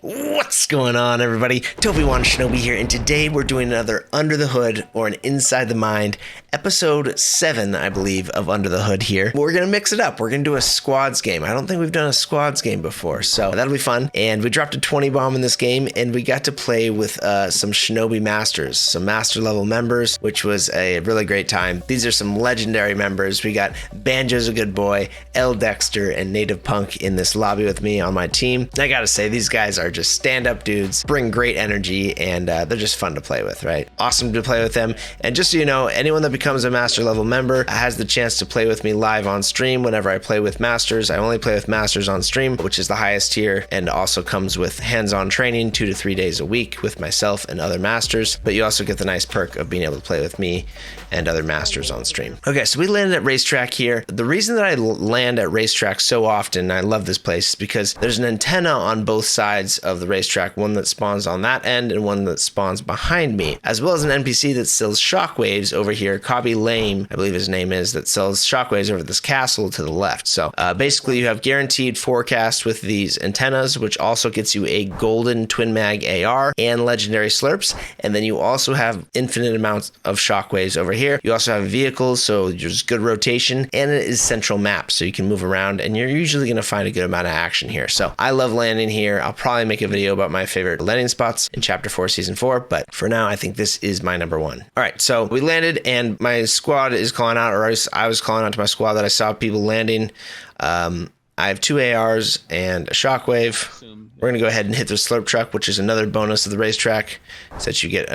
What's going on, everybody? Toby1 Shinobi here, and today we're doing another Under the Hood, or an Inside the Mind, episode 7, I believe, of Under the Hood here. We're gonna mix it up. We're gonna do a squads game. I don't think we've done a squads game before, so that'll be fun. And we dropped a 20 bomb in this game, and we got to play with some Shinobi Masters, some Master level members, which was a really great time. These are some legendary members. We got Banjo's a good boy, L Dexter, and Native Punk in this lobby with me on my team. And I gotta say, these guys are just stand-up dudes, bring great energy, and they're just fun to play with, right? Awesome to play with them. And just so you know, anyone that becomes a Master level member has the chance to play with me live on stream whenever I play with Masters. I only play with Masters on stream, which is the highest tier, and also comes with hands-on training 2 to 3 days a week with myself and other Masters. But you also get the nice perk of being able to play with me and other Masters on stream. Okay, so we landed at Racetrack here. The reason that I land at Racetrack so often, I love this place, is because there's an antenna on both sides of the racetrack, one that spawns on that end and one that spawns behind me, as well as an NPC that sells shockwaves over here. Cobby Lame, I believe his name is, that sells shockwaves over this castle to the left. So basically you have guaranteed forecast with these antennas, which also gets you a golden twin mag AR and legendary slurps. And then you also have infinite amounts of shockwaves over here. You also have vehicles, so there's good rotation, and it is central map, so you can move around, and you're usually going to find a good amount of action here. So I love landing here. I'll probably make a video about my favorite landing spots in Chapter 4, Season 4, but for now, I think this is my number 1. All right, so we landed, and my squad is calling out, or I was calling out to my squad that I saw people landing. I have 2 ARs and a shockwave. We're going to go ahead and hit the slurp truck, which is another bonus of the racetrack, so that you get,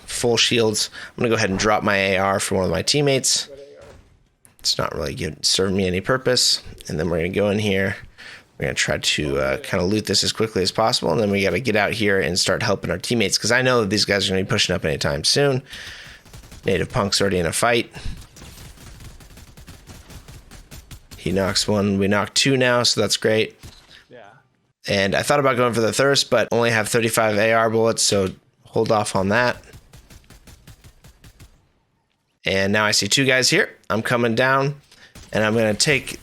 full shields. I'm going to go ahead and drop my AR for one of my teammates. It's not really serving me any purpose. And then we're going to go in here. We're going to try to kind of loot this as quickly as possible. And then we got to get out here and start helping our teammates, because I know that these guys are going to be pushing up anytime soon. Native Punk's already in a fight. He knocks one. We knocked 2 now, so that's great. Yeah. And I thought about going for the thirst, but only have 35 AR bullets, so hold off on that. And now I see 2 guys here. I'm coming down, and I'm going to take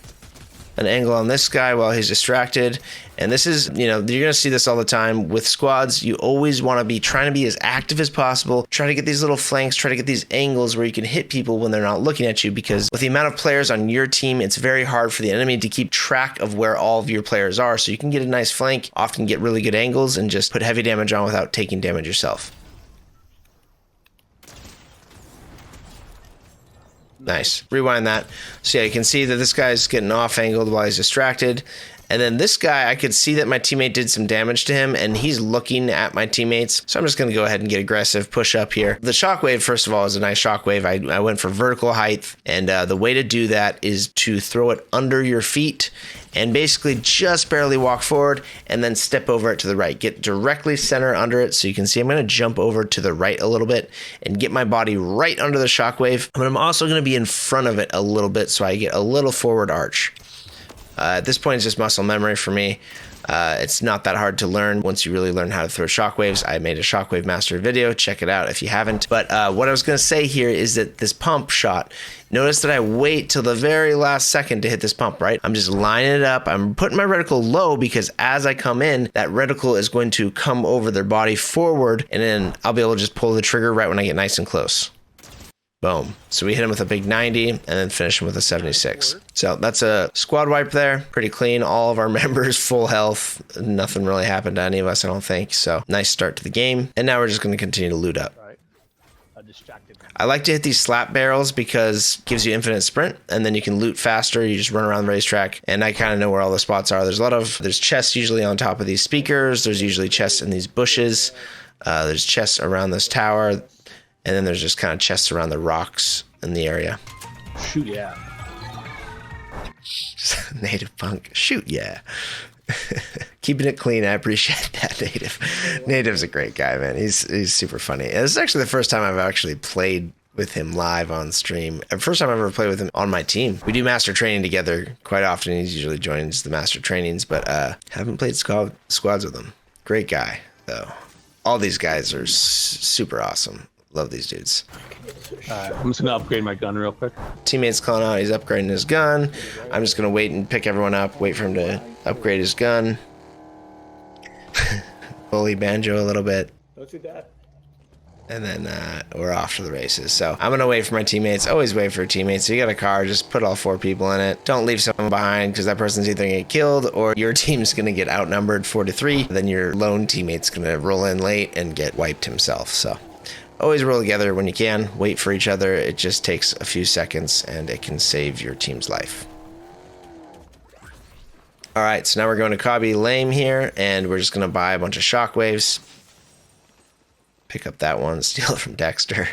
an angle on this guy while he's distracted. And this is, you're going to see this all the time with squads. You always want to be trying to be as active as possible. Try to get these little flanks, try to get these angles where you can hit people when they're not looking at you, because with the amount of players on your team, it's very hard for the enemy to keep track of where all of your players are. So you can get a nice flank, often get really good angles, and just put heavy damage on without taking damage yourself. Nice. Rewind that. So yeah, you can see that this guy's getting off angled while he's distracted. And then this guy, I could see that my teammate did some damage to him, and he's looking at my teammates. So I'm just going to go ahead and get aggressive, push up here. The shockwave, first of all, is a nice shockwave. I went for vertical height, and the way to do that is to throw it under your feet and basically just barely walk forward and then step over it to the right. Get directly center under it. So you can see I'm going to jump over to the right a little bit and get my body right under the shockwave. But I'm also going to be in front of it a little bit, so I get a little forward arch. At this point, it's just muscle memory for me. It's not that hard to learn once you really learn how to throw shockwaves. I made a shockwave master video. Check it out if you haven't. But what I was going to say here is that this pump shot, notice that I wait till the very last second to hit this pump, right? I'm just lining it up. I'm putting my reticle low, because as I come in, that reticle is going to come over their body forward, and then I'll be able to just pull the trigger right when I get nice and close. Boom. So we hit him with a big 90 and then finish him with a 76. So that's a squad wipe there. Pretty clean. All of our members full health. Nothing really happened to any of us, I don't think. So nice start to the game. And now we're just going to continue to loot up. I like to hit these slap barrels because it gives you infinite sprint, and then you can loot faster. You just run around the racetrack, and I kind of know where all the spots are. There's chests usually on top of these speakers. There's usually chests in these bushes. There's chests around this tower. And then there's just kind of chests around the rocks in the area. Shoot, yeah. Native Punk. Shoot, yeah. Keeping it clean. I appreciate that, Native. Native's a great guy, man. He's super funny. And this is actually the first time I've actually played with him live on stream. The first time I've ever played with him on my team. We do master training together quite often. He usually joins the master trainings, but haven't played squads with him. Great guy, though. All these guys are super awesome. Love these dudes. I'm just gonna upgrade my gun real quick. Teammate's calling out, he's upgrading his gun. I'm just gonna wait and pick everyone up, wait for him to upgrade his gun. bully Banjo a little bit. Don't do that. And then we're off to the races. So I'm going to wait for my teammates. Always wait for teammates. So you got a car, just put all 4 people in it. Don't leave someone behind because that person's either going to get killed or your team's going to get outnumbered 4-3. Then your lone teammate's going to roll in late and get wiped himself. So always roll together when you can. Wait for each other. It just takes a few seconds and it can save your team's life. All right, so now we're going to Cobby Lame here and we're just going to buy a bunch of shockwaves. Pick up that one, steal it from Dexter.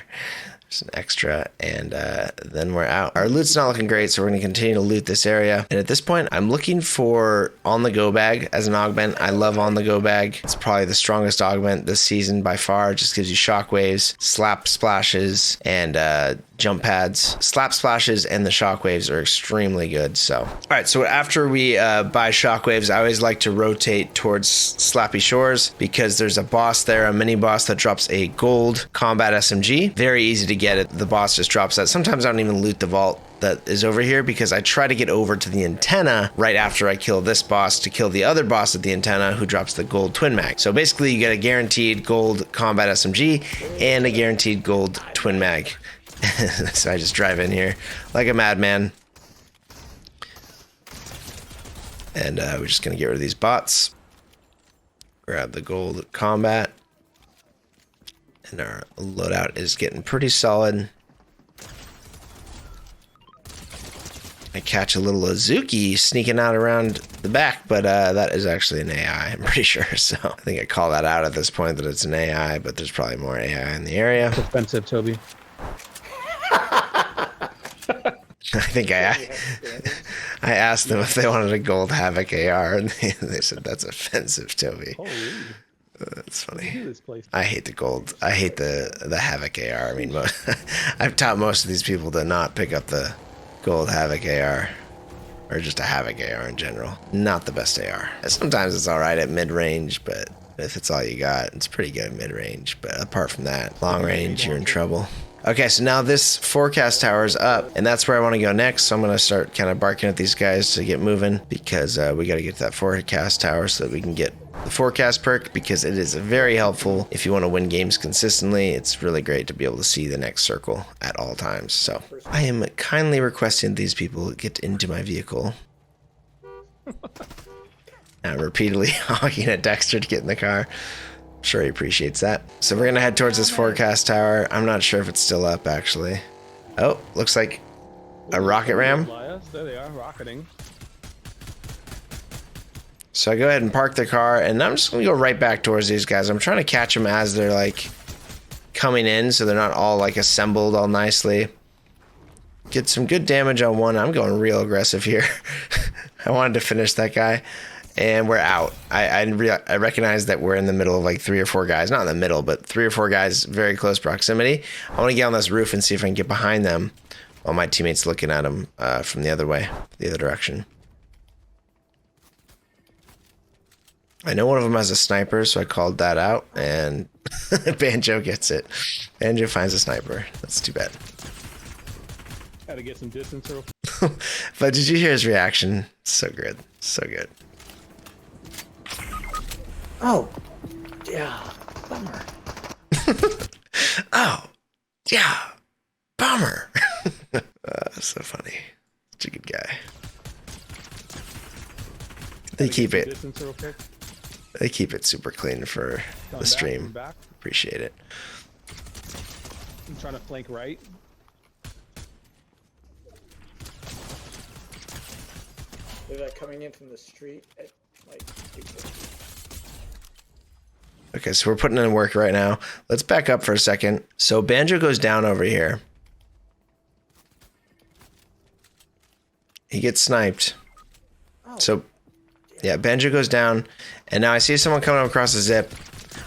There's an extra, and then we're out. Our loot's not looking great, so we're going to continue to loot this area. And at this point, I'm looking for on-the-go bag as an augment. I love on-the-go bag. It's probably the strongest augment this season by far. It just gives you shockwaves, slap splashes, and jump pads. Slap splashes and the shockwaves are extremely good. So, all right. So after we buy shockwaves, I always like to rotate towards Slappy Shores because there's a boss there, a mini boss that drops a gold combat SMG. Very easy to get it. The boss just drops that. Sometimes I don't even loot the vault that is over here because I try to get over to the antenna right after I kill this boss to kill the other boss at the antenna who drops the gold twin mag. So basically you get a guaranteed gold combat SMG and a guaranteed gold twin mag. So I just drive in here like a madman. And we're just going to get rid of these bots. Grab the gold combat. And our loadout is getting pretty solid. I catch a little Azuki sneaking out around the back, but that is actually an AI, I'm pretty sure. So I think I call that out at this point that it's an AI, but there's probably more AI in the area. It's offensive, Toby. I think I asked them if they wanted a gold Havoc AR, and they said that's offensive, Toby. Holy. That's funny. This place. I hate the gold. I hate the Havoc AR. I mean, I've taught most of these people to not pick up the gold Havoc AR, or just a Havoc AR in general. Not the best AR. Sometimes it's all right at mid-range, but if it's all you got, it's pretty good mid-range. But apart from that, long range, you're in trouble. Okay, so now this forecast tower is up, and that's where I want to go next. So I'm going to start kind of barking at these guys to get moving because we got to get to that forecast tower so that we can get the forecast perk because it is very helpful if you want to win games consistently. It's really great to be able to see the next circle at all times. So I am kindly requesting these people get into my vehicle. I'm repeatedly honking at Dexter to get in the car. Sure he appreciates that. So we're gonna head towards this forecast tower. I'm not sure if it's still up actually. Oh, looks like a rocket ram. There they are, rocketing. So I go ahead and park the car and I'm just gonna go right back towards these guys. I'm trying to catch them as they're like coming in so they're not all like assembled all nicely. Get some good damage on one. I'm going real aggressive here. I wanted to finish that guy. And we're out. I recognize that we're in the middle of like 3 or 4 guys. Not in the middle, but 3 or 4 guys, very close proximity. I want to get on this roof and see if I can get behind them while my teammate's looking at them from the other way, the other direction. I know one of them has a sniper, so I called that out, and Banjo gets it. Banjo finds a sniper. That's too bad. Had to get some distance. But did you hear his reaction? So good. So good. Oh, yeah, bummer. Oh, yeah, bummer. So funny. Such a good guy. They keep it. They keep it super clean for the stream. Appreciate it. I'm trying to flank right. They're like coming in from the street at like 2:50. Okay, so we're putting in work right now. Let's back up for a second. So Banjo goes down over here. He gets sniped. So, yeah, Banjo goes down. And now I see someone coming across the zip.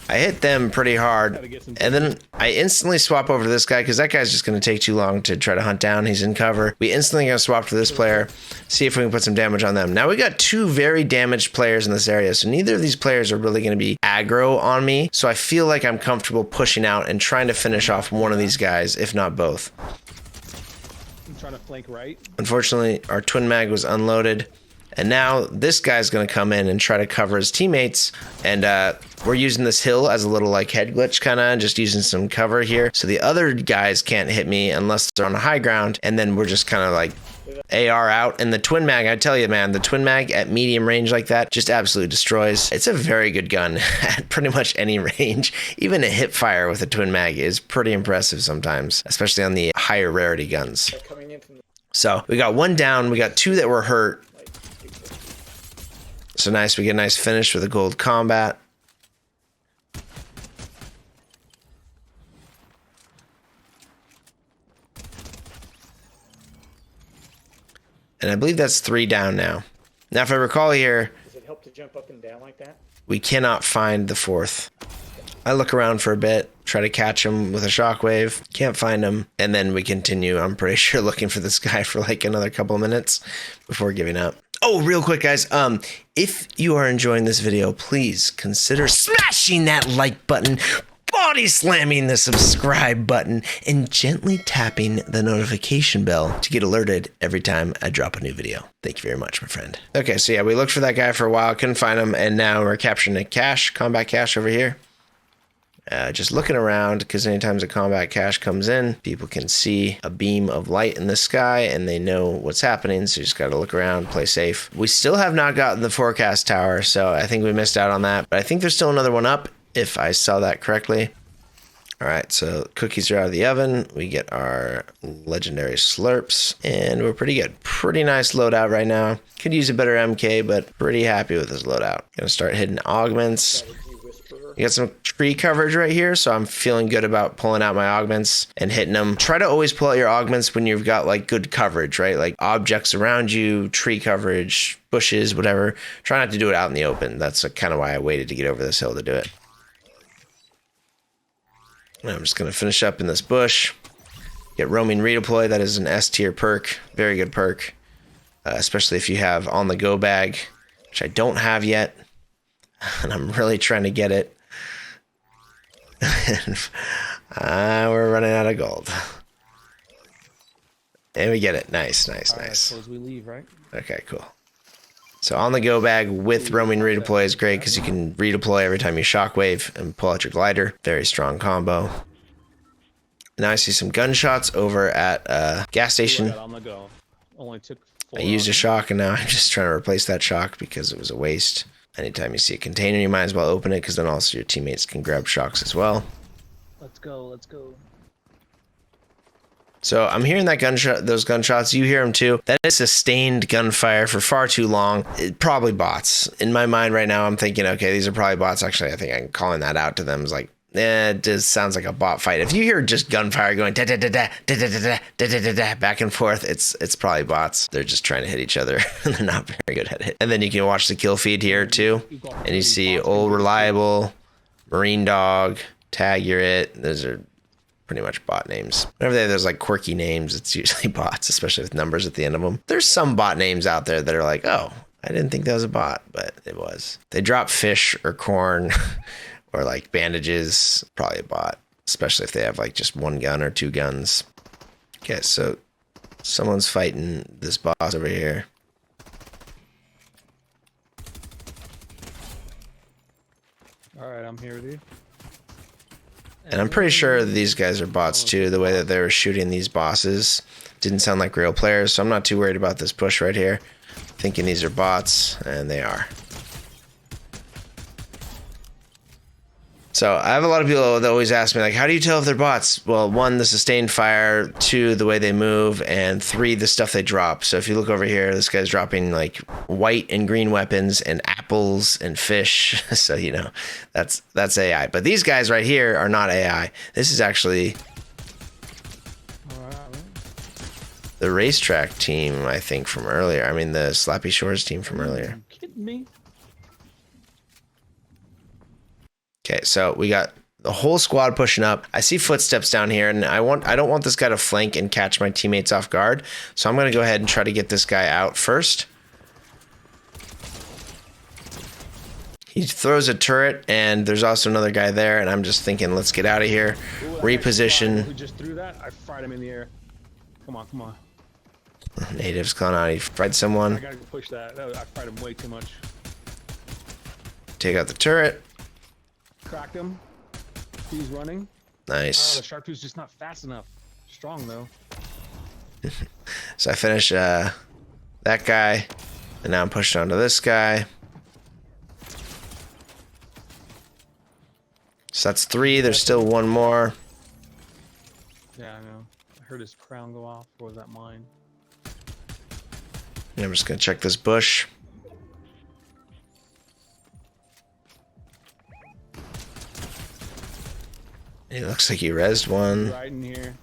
I hit them pretty hard. And then I instantly swap over to this guy because that guy's just going to take too long to try to hunt down. He's in cover. We instantly going to swap to this player, see if we can put some damage on them. Now we got 2 very damaged players in this area. So neither of these players are really going to be aggro on me. So I feel like I'm comfortable pushing out and trying to finish off one of these guys, if not both. I'm trying to flank right. Unfortunately, our twin mag was unloaded. And now this guy's going to come in and try to cover his teammates. And we're using this hill as a little like head glitch kind of, just using some cover here. So the other guys can't hit me unless they're on a high ground. And then we're just kind of like AR out. And the twin mag, I tell you, man, the twin mag at medium range like that just absolutely destroys. It's a very good gun at pretty much any range. Even a hip fire with a twin mag is pretty impressive sometimes, especially on the higher rarity guns. So we got one down. We got two that were hurt. So nice, we get a nice finish with a gold combat. And I believe that's 3 down now. Now, if I recall here, does it help to jump up and down like that? We cannot find the 4th. I look around for a bit, try to catch him with a shockwave, can't find him, and then we continue, I'm pretty sure, looking for this guy for like another couple of minutes before giving up. Oh, real quick, guys, if you are enjoying this video, please consider smashing that like button, body slamming the subscribe button, and gently tapping the notification bell to get alerted every time I drop a new video. Thank you very much, my friend. Okay, so yeah, we looked for that guy for a while, couldn't find him, and now we're capturing a cache, combat cache over here. Just looking around, because anytime a combat cache comes in, people can see a beam of light in the sky and they know what's happening, so you just gotta look around, play safe. We still have not gotten the forecast tower, so I think we missed out on that, but I think there's still another one up, if I saw that correctly. All right, so cookies are out of the oven. We get our legendary slurps, and we're pretty good. Pretty nice loadout right now. Could use a better MK, but pretty happy with this loadout. Gonna start hitting augments. You got some tree coverage right here, so I'm feeling good about pulling out my augments and hitting them. Try to always pull out your augments when you've got like good coverage, right? Like objects around you, tree coverage, bushes, whatever. Try not to do it out in the open. That's kind of why I waited to get over this hill to do it. And I'm just going to finish up in this bush. Get roaming redeploy. That is an S tier perk. Very good perk. Especially if you have on the go bag, which I don't have yet. And I'm really trying to get it. We're running out of gold. And we get it. Nice, nice, nice. Suppose we leave, right? Okay, cool. So on the go bag with roaming redeploy is great because you can redeploy every time you shockwave and pull out your glider. Very strong combo. Now I see some gunshots over at gas station. On the go. Only took 4 I used a shock and now I'm just trying to replace that shock because it was a waste. Anytime you see a container, you might as well open it because then also your teammates can grab shocks as well. Let's go, let's go. So I'm hearing that gunshot, those gunshots. You hear them too. That is sustained gunfire for far too long. Probably bots. In my mind right now, I'm thinking, okay, these are probably bots. Actually, I think I'm calling that out to them. It's like, it just sounds like a bot fight. If you hear just gunfire going da da da da da da da da da da da back and forth, it's probably bots. They're just trying to hit each other, and they're not very good at it. And then you can watch the kill feed here too, and you see old reliable, marine dog, tag you're it. Those are pretty much bot names. Whenever they have those like quirky names, it's usually bots, especially with numbers at the end of them. There's some bot names out there that are like, oh, I didn't think that was a bot, but it was. They drop fish or corn or like bandages, probably a bot, especially if they have like just 1 gun or 2 guns. Okay, so someone's fighting this boss over here. All right, I'm here with you. And I'm pretty sure these guys are bots too. The way that they were shooting these bosses didn't sound like real players, so I'm not too worried about this push right here. Thinking these are bots, and they are. So I have a lot of people that always ask me, like, how do you tell if they're bots? Well, 1, the sustained fire, 2, the way they move, and 3, the stuff they drop. So if you look over here, this guy's dropping like white and green weapons and apples and fish. So, you know, that's AI. But these guys right here are not AI. This is actually the racetrack team, I think, from earlier. I mean, the Slappy Shores team from earlier. Are you kidding me? Okay, so we got the whole squad pushing up. I see footsteps down here, and I don't want this guy to flank and catch my teammates off guard. So I'm gonna go ahead and try to get this guy out first. He throws a turret, and there's also another guy there, and I'm just thinking, let's get out of here. Ooh, Reposition. who just threw that? I fired him in the air. Come on, come on. Natives calling out. He fried I someone. gotta push that. I fight him way too much. Take out the turret. Cracked him. He's running. Oh, Nice. the Sharptooth's just not fast enough. Strong though. So I finish that guy, and now I'm pushing onto this guy. So that's 3. There's still 1 more. Yeah, I know. I heard his crown go off. Or was that mine? And I'm just gonna check this bush. It looks like he rezzed one. Right in here.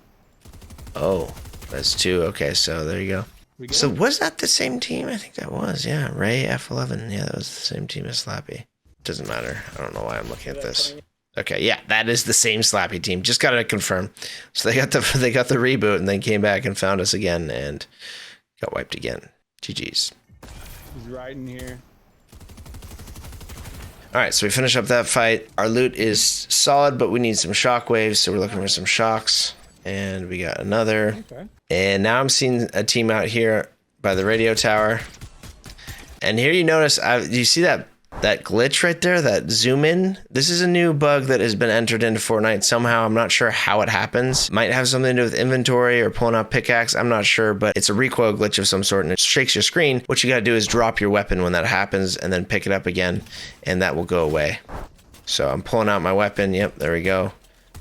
Oh, that's 2. Okay, so there you go. We good? So was that the same team? I think that was, yeah. Ray F11. Yeah, that was the same team as Slappy. Doesn't matter. I don't know why I'm looking at this. Okay, yeah, that is the same Slappy team. Just gotta confirm. So they got the reboot and then came back and found us again and got wiped again. GG's. He's right in here. All right, so we finish up that fight. Our loot is solid, but we need some shockwaves, so we're looking for some shocks. And we got another. Okay. And now I'm seeing a team out here by the radio tower. And here you notice, you see that glitch right there, that zoom in? This is a new bug that has been entered into Fortnite somehow. I'm not sure how it happens. Might have something to do with inventory or pulling out pickaxe. I'm not sure, but it's a recoil glitch of some sort and it shakes your screen. What you gotta do is drop your weapon when that happens and then pick it up again and that will go away. So I'm pulling out my weapon. Yep, there we go.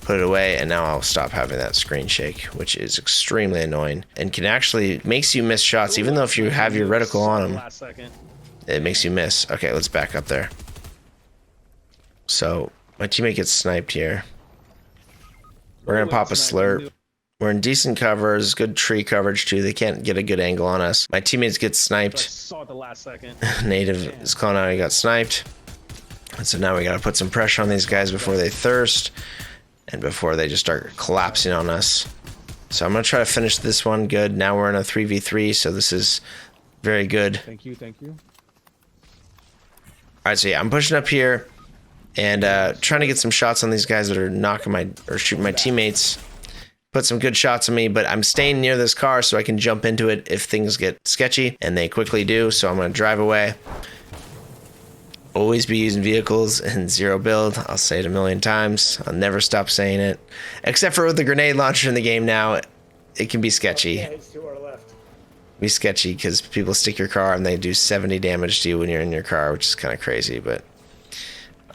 Put it away, and now I'll stop having that screen shake, which is extremely annoying and can actually makes you miss shots, even though if you have your reticle on them, Last second. it makes you miss. Okay, let's back up there. So my teammate gets sniped here. We're gonna pop a slurp. We're in decent covers, good tree coverage too. They can't get a good angle on us. My teammates get I sniped. saw it the last second. Native is calling out he got sniped. And so now we gotta put some pressure on these guys before they thirst and before they just start collapsing on us. So I'm gonna try to finish this one good. Now we're in a 3v3, so this is very good. Thank you, thank you. All right, so yeah, I'm pushing up here and trying to get some shots on these guys that are shooting my teammates. Put some good shots on me, but I'm staying near this car so I can jump into it if things get sketchy, and they quickly do, so I'm gonna drive away. Always be using vehicles in 0 build. I'll say it a million times. I'll never stop saying it. Except for with the grenade launcher in the game now, it can be sketchy. Yeah, he's to our left. Be sketchy because people stick your car and they do 70 damage to you when you're in your car, which is kind of crazy, but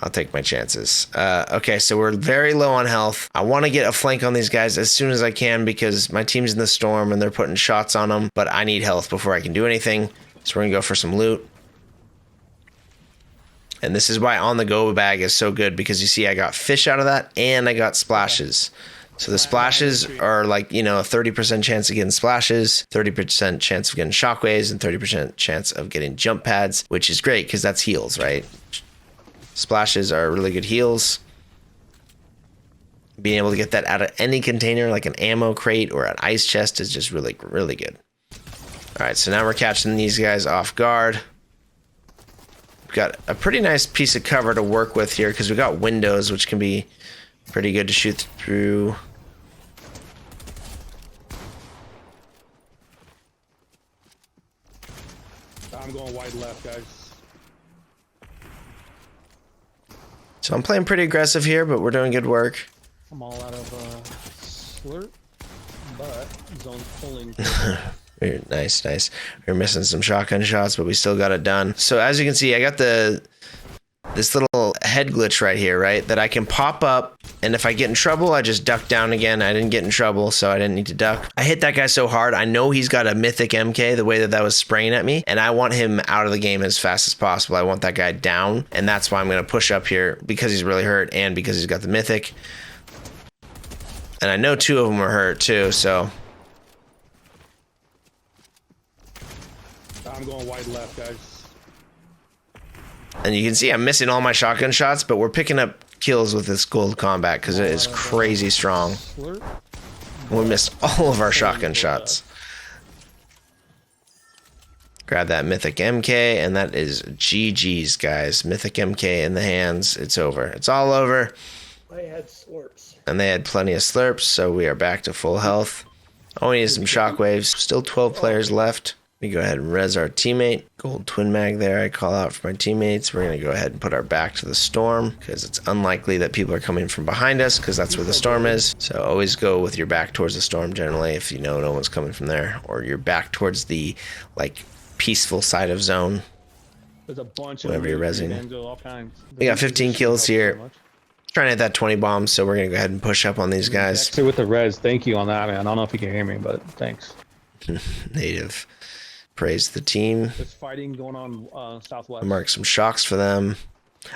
I'll take my chances. Okay, so we're very low on health. I want to get a flank on these guys as soon as I can because my team's in the storm and they're putting shots on them, but I need health before I can do anything. So we're gonna go for some loot. And this is why on the go bag is so good because you see I got fish out of that and I got splashes. So the splashes are like, you know, a 30% chance of getting splashes, 30% chance of getting shockwaves, and 30% chance of getting jump pads, which is great because that's heals, right? Splashes are really good heals. Being able to get that out of any container, like an ammo crate or an ice chest, is just really, really good. All right, so now we're catching these guys off guard. We've got a pretty nice piece of cover to work with here because we got windows, which can be pretty good to shoot through. I'm going wide left, guys. So I'm playing pretty aggressive here, but we're doing good work. I'm all out of slurp, but zone pulling. Nice. We're missing some shotgun shots, but we still got it done. So as you can see, I got this little head glitch right here, right? That I can pop up, and if I get in trouble, I just duck down again. I didn't get in trouble, so I didn't need to duck. I hit that guy so hard. I know he's got a mythic MK, the way that was spraying at me, and I want him out of the game as fast as possible. I want that guy down, and that's why I'm going to push up here because he's really hurt and because he's got the mythic. And I know 2 of them are hurt too, so... I'm going wide left, guys. And you can see I'm missing all my shotgun shots, but we're picking up kills with this gold combat because it is crazy strong. Slurp. We missed all of our shotgun shots. Grab that mythic MK, and that is GG's, guys. Mythic MK in the hands. It's over. It's all over. I had slurps. And they had plenty of slurps, so we are back to full health. Oh, we need some shockwaves. Still 12 players left. We go ahead and res our teammate. Gold twin mag there. I call out for my teammates. We're going to go ahead and put our back to the storm because it's unlikely that people are coming from behind us because that's where the storm is. So always go with your back towards the storm generally if you know no one's coming from there, or your back towards the like peaceful side of zone. There's a bunch Whenever of you're rezzing. Banjo, all kinds. We got 15 kills here. Trying to hit that 20 bombs, so we're going to go ahead and push up on these guys. Actually, with the res, thank you on that, man. I don't know if you can hear me, but thanks. Native. Praise the team. There's fighting going on southwest. Mark some shocks for them.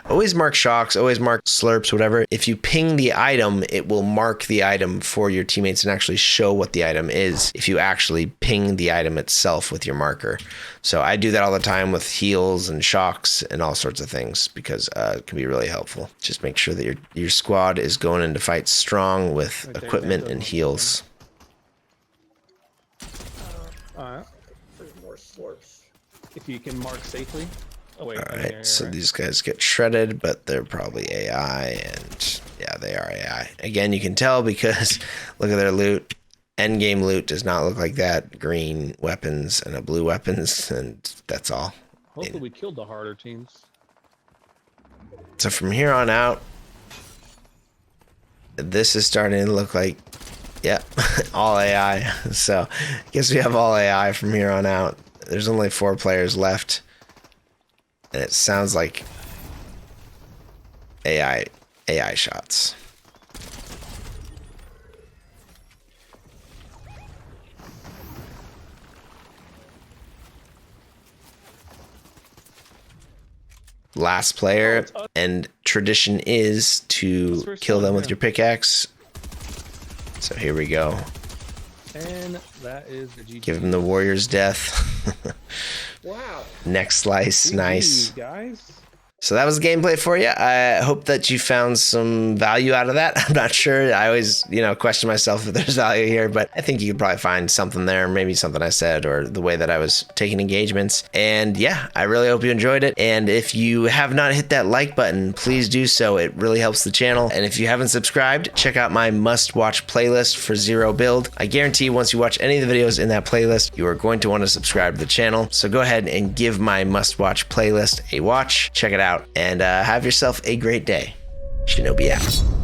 Always mark shocks, always mark slurps, whatever. If you ping the item, it will mark the item for your teammates and actually show what the item is if you actually ping the item itself with your marker. So I do that all the time with heals and shocks and all sorts of things because it can be really helpful. Just make sure that your squad is going into fights strong with equipment and heals. Alright. There's more slurps. If you can mark safely. Oh, wait. All right, so these guys get shredded, but they're probably AI, and yeah, they are AI. Again, you can tell because look at their loot. End game loot does not look like that. Green weapons and a blue weapons, and that's all. Hopefully we killed the harder teams. So from here on out, this is starting to look like, yeah, all AI. So I guess we have all AI from here on out. There's only 4 players left. And it sounds like AI shots. Last player, and tradition is to kill them with your pickaxe. So here we go. And that is the GG. Give him the warrior's death. Wow. Next slice, nice. Guys. So that was the gameplay for you. I hope that you found some value out of that. I'm not sure. I always, question myself if there's value here, but I think you could probably find something there, maybe something I said or the way that I was taking engagements. And yeah, I really hope you enjoyed it. And if you have not hit that like button, please do so. It really helps the channel. And if you haven't subscribed, check out my must-watch playlist for Zero Build. I guarantee once you watch any of the videos in that playlist, you are going to want to subscribe to the channel. So go ahead and give my must-watch playlist a watch. Check it out. And have yourself a great day. Shinobi out.